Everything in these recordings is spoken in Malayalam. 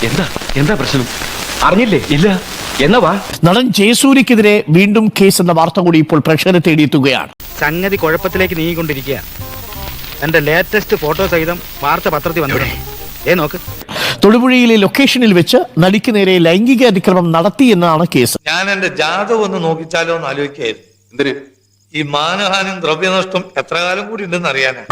എന്താ എന്താ പ്രശ്നം? അറിഞ്ഞില്ലേ? ഇല്ല. എന്നാ വാ. നടൻ ജയസൂര്യക്കെതിരെ വീണ്ടും കേസ് എന്ന വാർത്ത കൂടി ഇപ്പോൾ പ്രേക്ഷകരെ തേടിയെത്തുകയാണ്. സംഗതി കുഴപ്പത്തിലേക്ക് നീങ്ങിക്കൊണ്ടിരിക്കുക. എന്റെ ലേറ്റസ്റ്റ് ഫോട്ടോ സഹിതം വാർത്ത പത്രത്തിൽ വന്നിട്ടുണ്ട്. നോക്ക്. തൊടുപുഴയിലെ ലൊക്കേഷനിൽ വെച്ച് നടിക്ക് നേരെ ലൈംഗിക അതിക്രമം നടത്തി എന്നാണ് കേസ്. ഞാൻ എന്റെ ജാതകം ഒന്ന് നോക്കിച്ചാലോ എന്ന് ആലോചിക്കായിരുന്നു. എന്തിന്? ഈ മാനഹാനും ദ്രവ്യനഷ്ടം എത്ര കാലം കൂടി ഉണ്ടെന്ന് അറിയാനാ.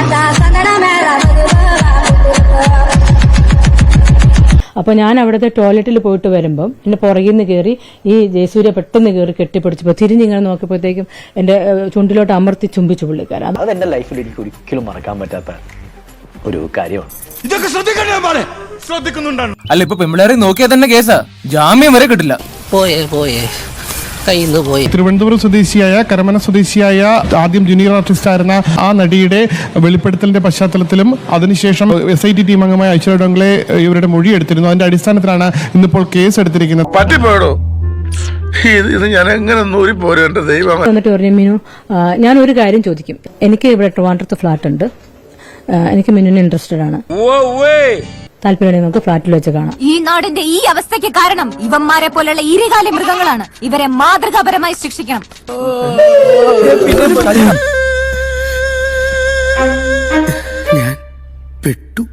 അപ്പോൾ ഞാൻ അവിടുത്തെ ടോയ്ലറ്റിൽ പോയിട്ട് വരുമ്പം എന്റെ പുറകിൽ നിന്ന് കയറി ഈ ജയസൂര്യ പെട്ടെന്ന് കയറി കെട്ടിപ്പിടിച്ചപ്പോൾ തിരിഞ്ഞിങ്ങനെ നോക്കിയപ്പോഴത്തേക്കും എന്റെ ചുണ്ടിലോട്ട് അമർത്തി ചുംബിച്ചു പുള്ളിക്കാരൻ. അത് എന്റെ ലൈഫിൽ എനിക്ക് ഒരിക്കലും മറക്കാൻ പറ്റാത്ത ഒരു കാര്യമാണ്. ഇതൊക്കെ ശ്രദ്ധിക്കുന്നുണ്ടാണ്. അല്ല, ഇപ്പൊ പെമ്പിളേറെ നോക്കിയാൽ തന്നെ കേസാ, ജാമ്യം വരെ കിട്ടില്ല. പോയേ കയ്യിന്ന് പോയി. തിരുവനന്തപുരം സ്വദേശിയായ കരമന സ്വദേശിയായ ആദ്യം ജൂനിയർ ആർട്ടിസ്റ്റ് ആയിരുന്ന ആ നടിയുടെ വെളിപ്പെടുത്തലിന്റെ പശ്ചാത്തലത്തിലും അതിനുശേഷം SIT ടീം അംഗമായ ഐശ്വര്യ ഡോങ്ലെ ഇവരുടെ മൊഴി എടുത്തിരുന്നു. അതിന്റെ അടിസ്ഥാനത്തിലാണ് ഇന്നിപ്പോൾ കേസ് എടുത്തിരിക്കുന്നത്. പറ്റിപ്പോയോ? ഇത് ഞാൻ എങ്ങനെ നൂരിപ്പോരും എന്റെ ദൈവം. എന്നിട്ട് പറഞ്ഞു, മീനു ഞാൻ ഒരു കാര്യം ചോദിക്കും. എനിക്ക് ഇവിടെ ട്രിവാൻഡ്രത്ത് ഫ്ലാറ്റ് ഉണ്ട്. എനിക്ക് മിനുവിന് ഇൻട്രസ്റ്റഡ് ആണ്. താല്പര്യം നമുക്ക് ഫ്ലാറ്റിൽ വെച്ച് കാണാം. ഈ നാടിന്റെ ഈ അവസ്ഥയ്ക്ക് കാരണം ഇവന്മാരെ പോലുള്ള ഈരകാല മൃഗങ്ങളാണ്. ഇവരെ മാതൃകാപരമായി ശിക്ഷിക്കണം. ഞാൻ പെട്ടു.